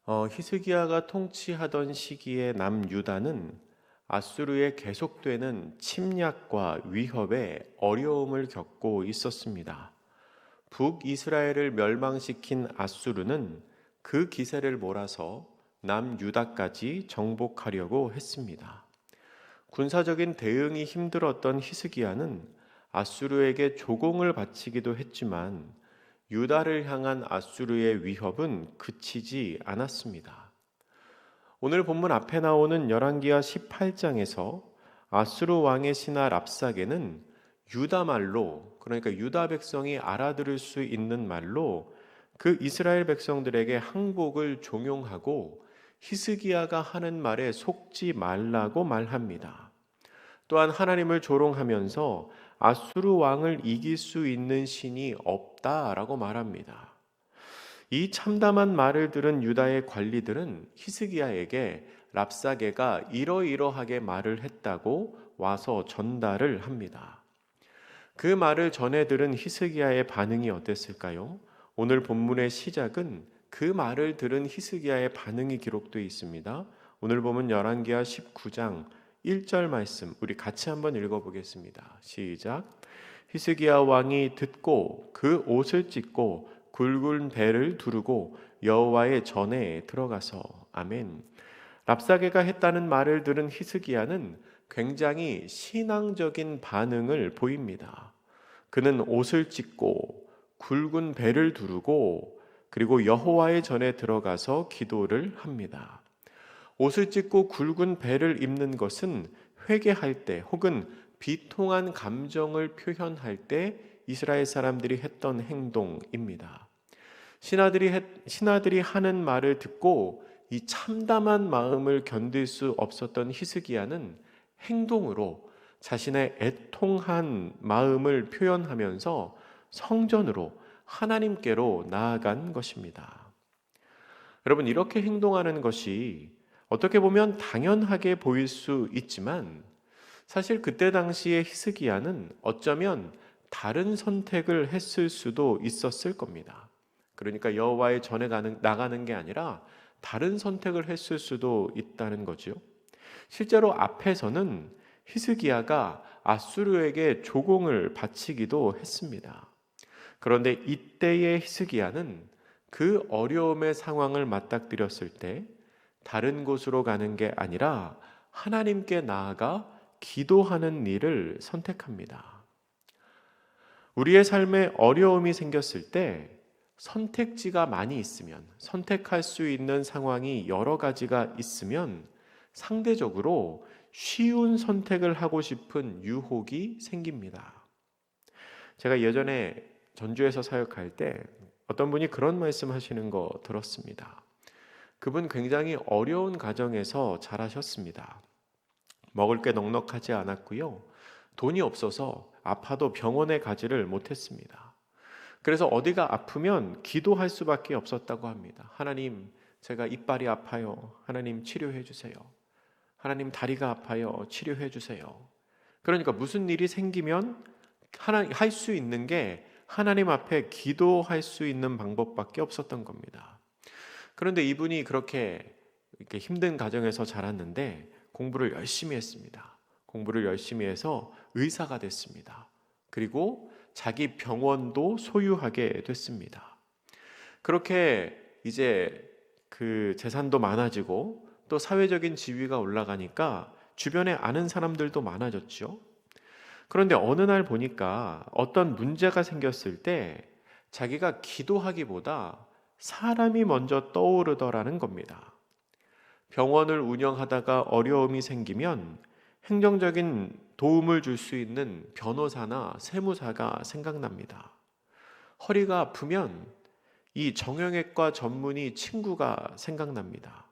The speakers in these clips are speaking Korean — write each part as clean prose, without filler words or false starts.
히스기야가 통치하던 시기에 남유다는 아수르의 계속되는 침략과 위협에 어려움을 겪고 있었습니다. 북이스라엘을 멸망시킨 아수르는 그 기세를 몰아서 남유다까지 정복하려고 했습니다. 군사적인 대응이 힘들었던 히스기야는 아수르에게 조공을 바치기도 했지만 유다를 향한 아수르의 위협은 그치지 않았습니다. 오늘 본문 앞에 나오는 열왕기하 18장에서 아수르 왕의 신하 랍사게는 유다 말로, 그러니까 유다 백성이 알아들을 수 있는 말로 그 이스라엘 백성들에게 항복을 종용하고 히스기야가 하는 말에 속지 말라고 말합니다. 또한 하나님을 조롱하면서 아수르 왕을 이길 수 있는 신이 없다라고 말합니다. 이 참담한 말을 들은 유다의 관리들은 히스기야에게 랍사게가 이러이러하게 말을 했다고 와서 전달을 합니다. 그 말을 전해 들은 히스기야의 반응이 어땠을까요? 오늘 본문의 시작은 그 말을 들은 히스기야의 반응이 기록되어 있습니다. 오늘 보면 열왕기하 19장 1절 말씀 우리 같이 한번 읽어보겠습니다. 시작. 히스기야 왕이 듣고 그 옷을 찢고 굵은 배를 두르고 여호와의 전에 들어가서 아멘. 랍사게가 했다는 말을 들은 히스기야는 굉장히 신앙적인 반응을 보입니다. 그는 옷을 찢고 굵은 배를 두르고 그리고 여호와의 전에 들어가서 기도를 합니다. 옷을 찢고 굵은 배를 입는 것은 회개할 때 혹은 비통한 감정을 표현할 때 이스라엘 사람들이 했던 행동입니다. 신하들이 하는 말을 듣고 이 참담한 마음을 견딜 수 없었던 히스기야는 행동으로 자신의 애통한 마음을 표현하면서 성전으로 하나님께로 나아간 것입니다. 여러분, 이렇게 행동하는 것이 어떻게 보면 당연하게 보일 수 있지만 사실 그때 당시에 히스기야는 어쩌면 다른 선택을 했을 수도 있었을 겁니다. 그러니까 여호와의 전에 나가는 게 아니라 다른 선택을 했을 수도 있다는 거죠. 실제로 앞에서는 히스기야가 아수르에게 조공을 바치기도 했습니다. 그런데 이때의 히스기야는 그 어려움의 상황을 맞닥뜨렸을 때 다른 곳으로 가는 게 아니라 하나님께 나아가 기도하는 일을 선택합니다. 우리의 삶에 어려움이 생겼을 때 선택지가 많이 있으면, 선택할 수 있는 상황이 여러 가지가 있으면 상대적으로 쉬운 선택을 하고 싶은 유혹이 생깁니다. 제가 예전에 전주에서 사역할 때 어떤 분이 그런 말씀 하시는 거 들었습니다. 그분 굉장히 어려운 가정에서 자라셨습니다. 먹을 게 넉넉하지 않았고요. 돈이 없어서 아파도 병원에 가지를 못했습니다. 그래서 어디가 아프면 기도할 수밖에 없었다고 합니다. 하나님, 제가 이빨이 아파요. 하나님 치료해 주세요. 하나님 다리가 아파요. 치료해 주세요. 그러니까 무슨 일이 생기면 할 수 있는 게 하나님 앞에 기도할 수 있는 방법밖에 없었던 겁니다. 그런데 이분이 그렇게 이렇게 힘든 가정에서 자랐는데 공부를 열심히 했습니다. 공부를 열심히 해서 의사가 됐습니다. 그리고 자기 병원도 소유하게 됐습니다. 그렇게 이제 그 재산도 많아지고 또 사회적인 지위가 올라가니까 주변에 아는 사람들도 많아졌죠. 그런데 어느 날 보니까 어떤 문제가 생겼을 때 자기가 기도하기보다 사람이 먼저 떠오르더라는 겁니다. 병원을 운영하다가 어려움이 생기면 행정적인 도움을 줄 수 있는 변호사나 세무사가 생각납니다. 허리가 아프면 이 정형외과 전문의 친구가 생각납니다.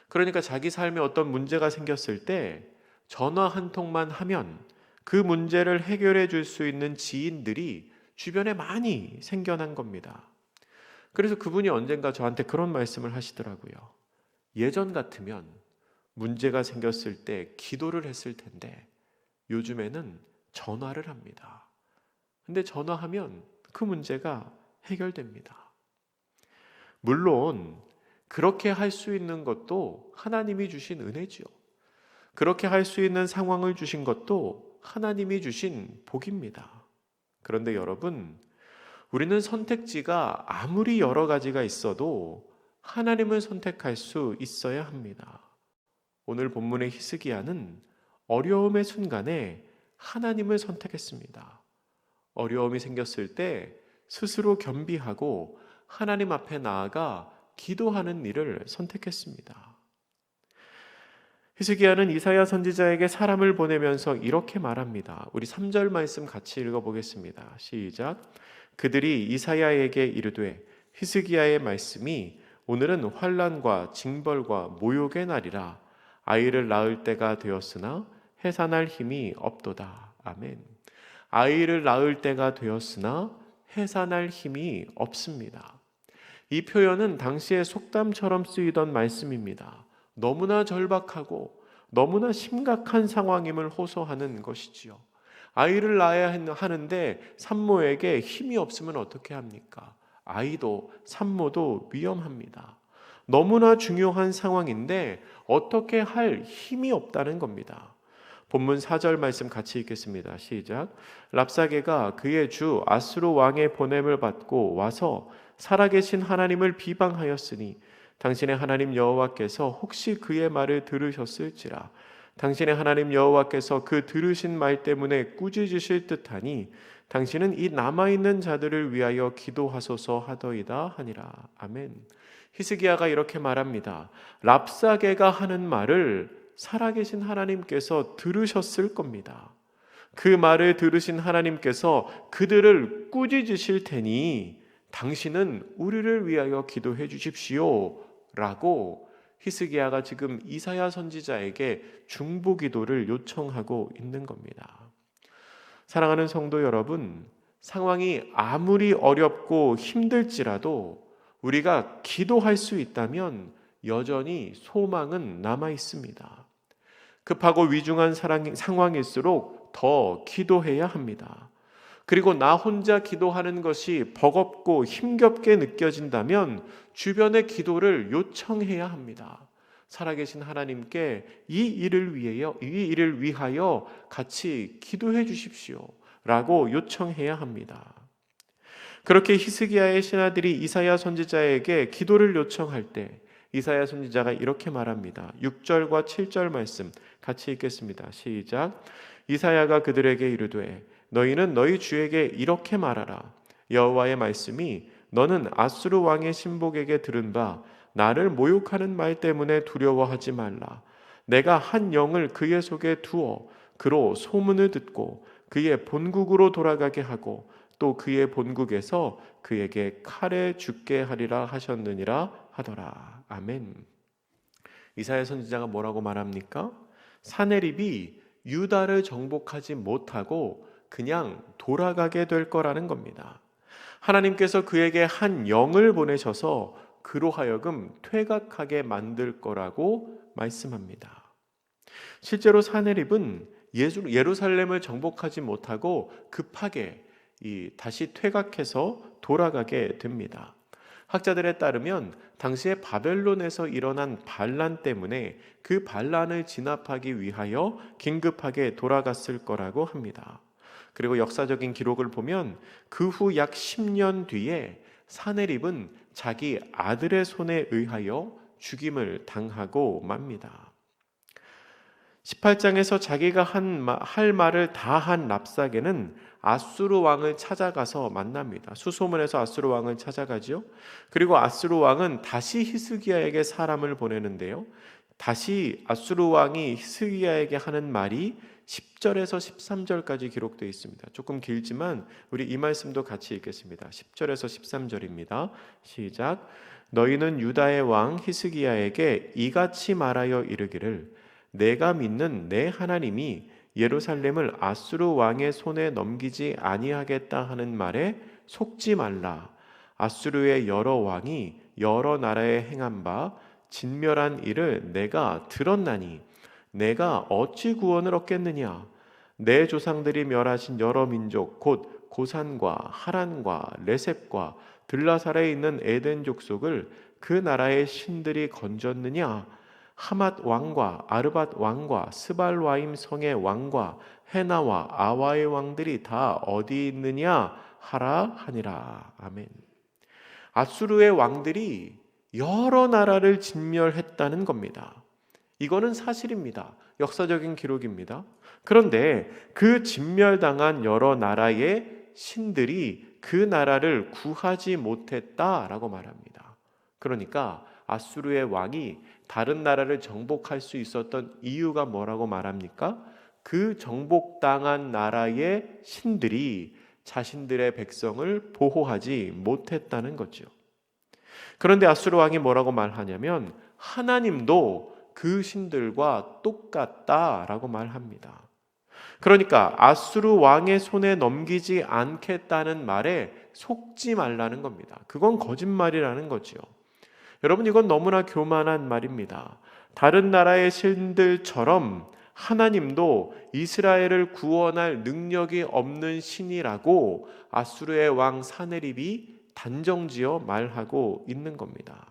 그러니까 자기 삶에 어떤 문제가 생겼을 때 전화 한 통만 하면 그 문제를 해결해 줄 수 있는 지인들이 주변에 많이 생겨난 겁니다. 그래서 그분이 언젠가 저한테 그런 말씀을 하시더라고요. 예전 같으면 문제가 생겼을 때 기도를 했을 텐데 요즘에는 전화를 합니다. 근데 전화하면 그 문제가 해결됩니다. 물론 그렇게 할 수 있는 것도 하나님이 주신 은혜지요. 그렇게 할 수 있는 상황을 주신 것도 하나님이 주신 복입니다. 그런데 여러분, 우리는 선택지가 아무리 여러 가지가 있어도 하나님을 선택할 수 있어야 합니다. 오늘 본문의 히스기야는 어려움의 순간에 하나님을 선택했습니다. 어려움이 생겼을 때 스스로 겸비하고 하나님 앞에 나아가 기도하는 일을 선택했습니다. 히스기야는 이사야 선지자에게 사람을 보내면서 이렇게 말합니다. 우리 3절 말씀 같이 읽어보겠습니다. 시작. 그들이 이사야에게 이르되 히스기야의 말씀이 오늘은 환난과 징벌과 모욕의 날이라 아이를 낳을 때가 되었으나 해산할 힘이 없도다. 아멘. 아이를 낳을 때가 되었으나 해산할 힘이 없습니다. 이 표현은 당시의 속담처럼 쓰이던 말씀입니다. 너무나 절박하고 너무나 심각한 상황임을 호소하는 것이지요. 아이를 낳아야 하는데 산모에게 힘이 없으면 어떻게 합니까? 아이도 산모도 위험합니다. 너무나 중요한 상황인데 어떻게 할 힘이 없다는 겁니다. 본문 4절 말씀 같이 읽겠습니다. 시작. 랍사게가 그의 주 아수르 왕의 보냄을 받고 와서 살아계신 하나님을 비방하였으니 당신의 하나님 여호와께서 혹시 그의 말을 들으셨을지라. 당신의 하나님 여호와께서 그 들으신 말 때문에 꾸짖으실 듯하니 당신은 이 남아있는 자들을 위하여 기도하소서 하더이다 하니라. 아멘. 히스기야가 이렇게 말합니다. 랍사게가 하는 말을 살아계신 하나님께서 들으셨을 겁니다. 그 말을 들으신 하나님께서 그들을 꾸짖으실 테니 당신은 우리를 위하여 기도해 주십시오 라고 히스기야가 지금 이사야 선지자에게 중보기도를 요청하고 있는 겁니다. 사랑하는 성도 여러분, 상황이 아무리 어렵고 힘들지라도 우리가 기도할 수 있다면 여전히 소망은 남아 있습니다. 급하고 위중한 상황일수록 더 기도해야 합니다. 그리고 나 혼자 기도하는 것이 버겁고 힘겹게 느껴진다면 주변의 기도를 요청해야 합니다. 살아계신 하나님께 이 일을 위하여 같이 기도해 주십시오 라고 요청해야 합니다. 그렇게 히스기야의 신하들이 이사야 선지자에게 기도를 요청할 때 이사야 선지자가 이렇게 말합니다. 6절과 7절 말씀 같이 읽겠습니다. 시작. 이사야가 그들에게 이르되 너희는 너희 주에게 이렇게 말하라. 여호와의 말씀이 너는 아수르 왕의 신복에게 들은 바 나를 모욕하는 말 때문에 두려워하지 말라. 내가 한 영을 그의 속에 두어 그로 소문을 듣고 그의 본국으로 돌아가게 하고 또 그의 본국에서 그에게 칼에 죽게 하리라 하셨느니라 하더라. 아멘. 이사야 선지자가 뭐라고 말합니까? 사내립이 유다를 정복하지 못하고 그냥 돌아가게 될 거라는 겁니다. 하나님께서 그에게 한 영을 보내셔서 그로 하여금 퇴각하게 만들 거라고 말씀합니다. 실제로 사내립은 예루살렘을 정복하지 못하고 급하게 다시 퇴각해서 돌아가게 됩니다. 학자들에 따르면 당시에 바벨론에서 일어난 반란 때문에 그 반란을 진압하기 위하여 긴급하게 돌아갔을 거라고 합니다. 그리고 역사적인 기록을 보면 그 후 약 10년 뒤에 사내립은 자기 아들의 손에 의하여 죽임을 당하고 맙니다. 18장에서 자기가 할 말을 다 한 랍사게는 아수르 왕을 찾아가서 만납니다. 수소문에서 아수르 왕을 찾아가죠. 그리고 아수르 왕은 다시 히스기야에게 사람을 보내는데요. 다시 아수르 왕이 히스기야에게 하는 말이 10절에서 13절까지 기록되어 있습니다. 조금 길지만 우리 이 말씀도 같이 읽겠습니다. 10절에서 13절입니다. 시작. 너희는 유다의 왕 히스기야에게 이같이 말하여 이르기를 내가 믿는 내 하나님이 예루살렘을 아수르 왕의 손에 넘기지 아니하겠다 하는 말에 속지 말라. 아수르의 여러 왕이 여러 나라에 행한 바 진멸한 일을 내가 들었나니 내가 어찌 구원을 얻겠느냐. 내 조상들이 멸하신 여러 민족 곧 고산과 하란과 레셉과 들라살에 있는 에덴 족속을 그 나라의 신들이 건졌느냐? 하맛 왕과 아르밧 왕과 스발와임 성의 왕과 헤나와 아와의 왕들이 다 어디 있느냐 하라 하니라. 아멘. 아수르의 왕들이 여러 나라를 진멸했다는 겁니다. 이거는 사실입니다. 역사적인 기록입니다. 그런데 그 진멸당한 여러 나라의 신들이 그 나라를 구하지 못했다라고 말합니다. 그러니까 아수르의 왕이 다른 나라를 정복할 수 있었던 이유가 뭐라고 말합니까? 그 정복당한 나라의 신들이 자신들의 백성을 보호하지 못했다는 거죠. 그런데 아수르 왕이 뭐라고 말하냐면 하나님도 그 신들과 똑같다라고 말합니다. 그러니까 아수르 왕의 손에 넘기지 않겠다는 말에 속지 말라는 겁니다. 그건 거짓말이라는 거죠. 여러분, 이건 너무나 교만한 말입니다. 다른 나라의 신들처럼 하나님도 이스라엘을 구원할 능력이 없는 신이라고 아수르의 왕 사네립이 단정지어 말하고 있는 겁니다.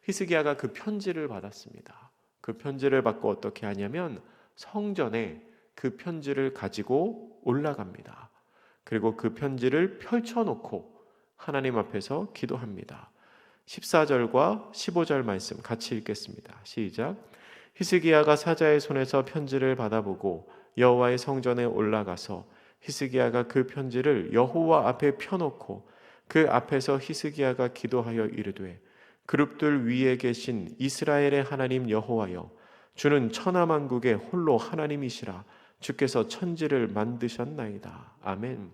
히스기야가 그 편지를 받았습니다. 그 편지를 받고 어떻게 하냐면 성전에 그 편지를 가지고 올라갑니다. 그리고 그 편지를 펼쳐놓고 하나님 앞에서 기도합니다. 14절과 15절 말씀 같이 읽겠습니다. 시작. 히스기야가 사자의 손에서 편지를 받아보고 여호와의 성전에 올라가서 히스기야가 그 편지를 여호와 앞에 펴놓고 그 앞에서 히스기야가 기도하여 이르되 그룹들 위에 계신 이스라엘의 하나님 여호와여, 주는 천하만국의 홀로 하나님이시라. 주께서 천지를 만드셨나이다. 아멘.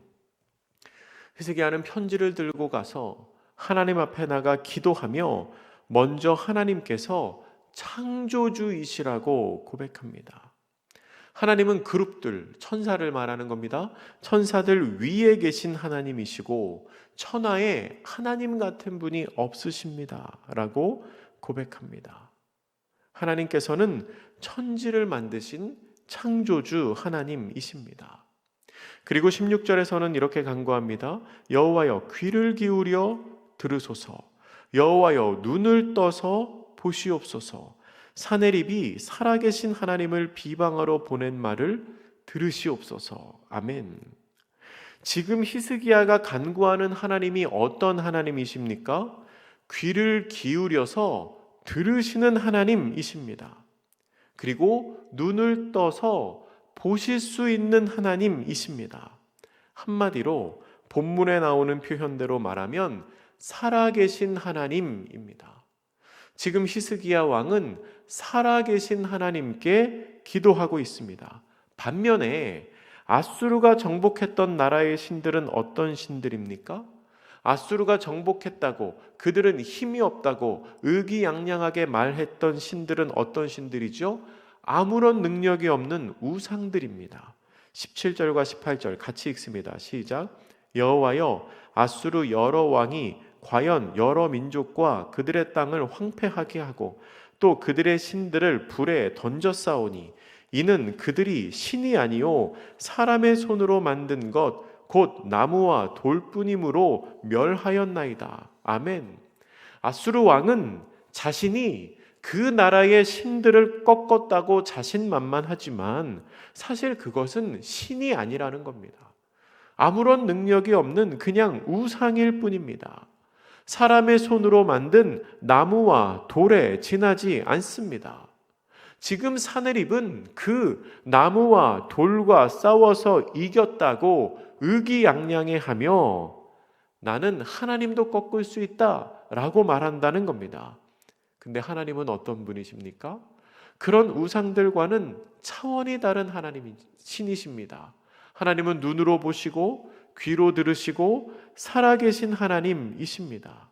히스기야는 편지를 들고 가서 하나님 앞에 나가 기도하며 먼저 하나님께서 창조주이시라고 고백합니다. 하나님은 그룹들, 천사를 말하는 겁니다. 천사들 위에 계신 하나님이시고 천하에 하나님 같은 분이 없으십니다 라고 고백합니다. 하나님께서는 천지를 만드신 창조주 하나님이십니다. 그리고 16절에서는 이렇게 간구합니다. 여호와여, 귀를 기울여 들으소서. 여호와여, 눈을 떠서 보시옵소서. 사네립이 살아계신 하나님을 비방하러 보낸 말을 들으시옵소서. 아멘. 지금 히스기야가 간구하는 하나님이 어떤 하나님이십니까? 귀를 기울여서 들으시는 하나님이십니다. 그리고 눈을 떠서 보실 수 있는 하나님이십니다. 한마디로 본문에 나오는 표현대로 말하면 살아계신 하나님입니다. 지금 히스기야 왕은 살아계신 하나님께 기도하고 있습니다. 반면에 아수르가 정복했던 나라의 신들은 어떤 신들입니까? 아수르가 정복했다고, 그들은 힘이 없다고 의기양양하게 말했던 신들은 어떤 신들이죠? 아무런 능력이 없는 우상들입니다. 17절과 18절 같이 읽습니다. 시작. 여호와여, 아수르 여러 왕이 과연 여러 민족과 그들의 땅을 황폐하게 하고 또 그들의 신들을 불에 던졌사오니 이는 그들이 신이 아니요 사람의 손으로 만든 것 곧 나무와 돌뿐이므로 멸하였나이다. 아멘. 아수르 왕은 자신이 그 나라의 신들을 꺾었다고 자신만만하지만 사실 그것은 신이 아니라는 겁니다. 아무런 능력이 없는 그냥 우상일 뿐입니다. 사람의 손으로 만든 나무와 돌에 지나지 않습니다. 지금 사네립은 그 나무와 돌과 싸워서 이겼다고 의기양양해하며 나는 하나님도 꺾을 수 있다라고 말한다는 겁니다. 근데 하나님은 어떤 분이십니까? 그런 우상들과는 차원이 다른 하나님 신이십니다. 하나님은 눈으로 보시고 귀로 들으시고 살아계신 하나님이십니다.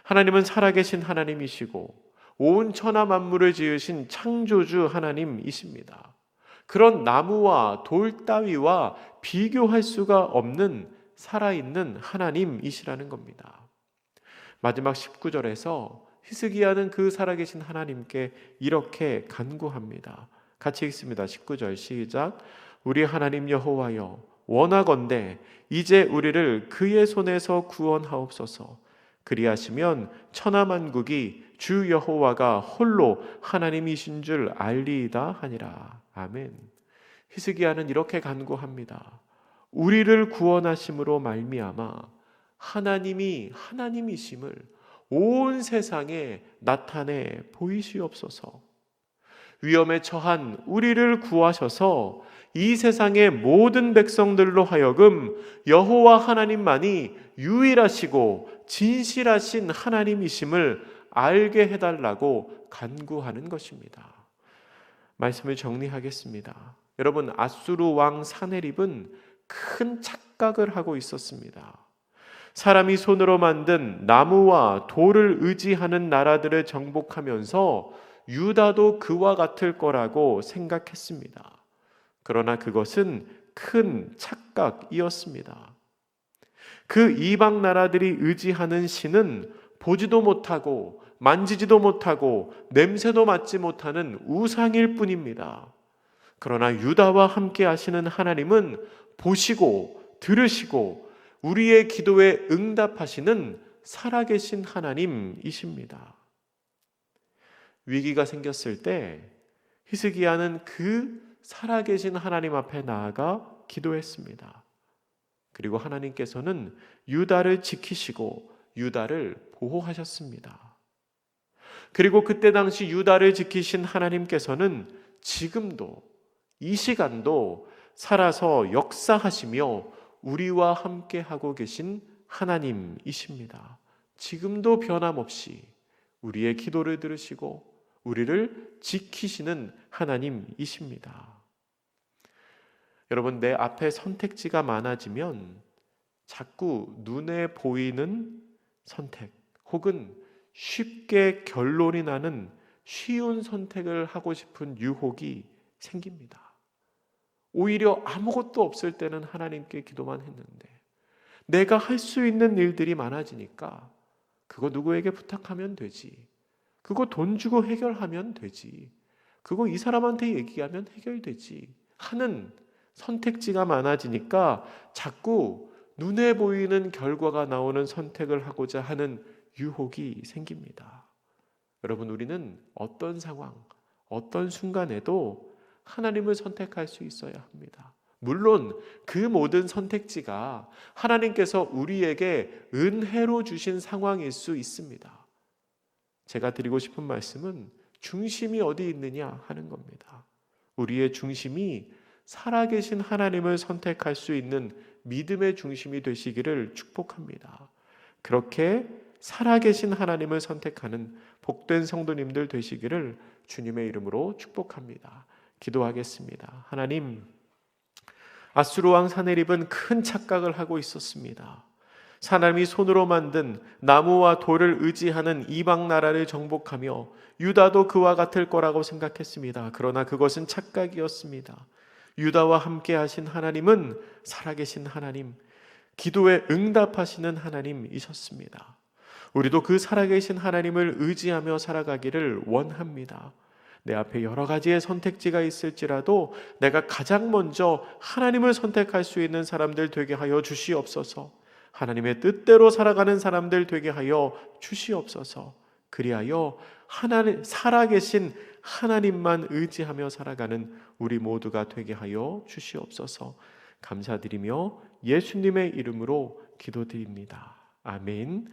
하나님은 살아계신 하나님이시고 온 천하 만물을 지으신 창조주 하나님이십니다. 그런 나무와 돌 따위와 비교할 수가 없는 살아있는 하나님이시라는 겁니다. 마지막 19절에서 히스기야는 그 살아계신 하나님께 이렇게 간구합니다. 같이 읽습니다. 19절 시작. 우리 하나님 여호와여, 원하건대 이제 우리를 그의 손에서 구원하옵소서. 그리하시면 천하만국이 주 여호와가 홀로 하나님이신 줄 알리이다 하니라. 아멘. 히스기야는 이렇게 간구합니다. 우리를 구원하심으로 말미암아 하나님이 하나님이심을 온 세상에 나타내 보이시옵소서. 위험에 처한 우리를 구하셔서 이 세상의 모든 백성들로 하여금 여호와 하나님만이 유일하시고 진실하신 하나님이심을 알게 해달라고 간구하는 것입니다. 말씀을 정리하겠습니다. 여러분, 아수르 왕 사네립은 큰 착각을 하고 있었습니다. 사람이 손으로 만든 나무와 돌을 의지하는 나라들을 정복하면서 유다도 그와 같을 거라고 생각했습니다. 그러나 그것은 큰 착각이었습니다. 그 이방 나라들이 의지하는 신은 보지도 못하고 만지지도 못하고 냄새도 맡지 못하는 우상일 뿐입니다. 그러나 유다와 함께 하시는 하나님은 보시고 들으시고 우리의 기도에 응답하시는 살아계신 하나님이십니다. 위기가 생겼을 때 히스기야는 그 살아계신 하나님 앞에 나아가 기도했습니다. 그리고 하나님께서는 유다를 지키시고 유다를 보호하셨습니다. 그리고 그때 당시 유다를 지키신 하나님께서는 지금도 이 시간도 살아서 역사하시며 우리와 함께 하고 계신 하나님이십니다. 지금도 변함없이 우리의 기도를 들으시고 우리를 지키시는 하나님이십니다. 여러분, 내 앞에 선택지가 많아지면 자꾸 눈에 보이는 선택 혹은 쉽게 결론이 나는 쉬운 선택을 하고 싶은 유혹이 생깁니다. 오히려 아무것도 없을 때는 하나님께 기도만 했는데 내가 할 수 있는 일들이 많아지니까 그거 누구에게 부탁하면 되지, 그거 돈 주고 해결하면 되지, 그거 이 사람한테 얘기하면 해결되지 하는 선택지가 많아지니까 자꾸 눈에 보이는 결과가 나오는 선택을 하고자 하는 유혹이 생깁니다. 여러분, 우리는 어떤 상황, 어떤 순간에도 하나님을 선택할 수 있어야 합니다. 물론 그 모든 선택지가 하나님께서 우리에게 은혜로 주신 상황일 수 있습니다. 제가 드리고 싶은 말씀은 중심이 어디 있느냐 하는 겁니다. 우리의 중심이 살아계신 하나님을 선택할 수 있는 믿음의 중심이 되시기를 축복합니다. 그렇게 살아계신 하나님을 선택하는 복된 성도님들 되시기를 주님의 이름으로 축복합니다. 기도하겠습니다. 하나님, 아수르 왕 사네립은 큰 착각을 하고 있었습니다. 사람이 손으로 만든 나무와 돌을 의지하는 이방 나라를 정복하며 유다도 그와 같을 거라고 생각했습니다. 그러나 그것은 착각이었습니다. 유다와 함께 하신 하나님은 살아계신 하나님, 기도에 응답하시는 하나님이셨습니다. 우리도 그 살아계신 하나님을 의지하며 살아가기를 원합니다. 내 앞에 여러 가지의 선택지가 있을지라도 내가 가장 먼저 하나님을 선택할 수 있는 사람들 되게 하여 주시옵소서. 하나님의 뜻대로 살아가는 사람들 되게 하여 주시옵소서. 그리하여 하나님, 살아계신 하나님만 의지하며 살아가는 우리 모두가 되게 하여 주시옵소서. 감사드리며 예수님의 이름으로 기도드립니다. 아멘.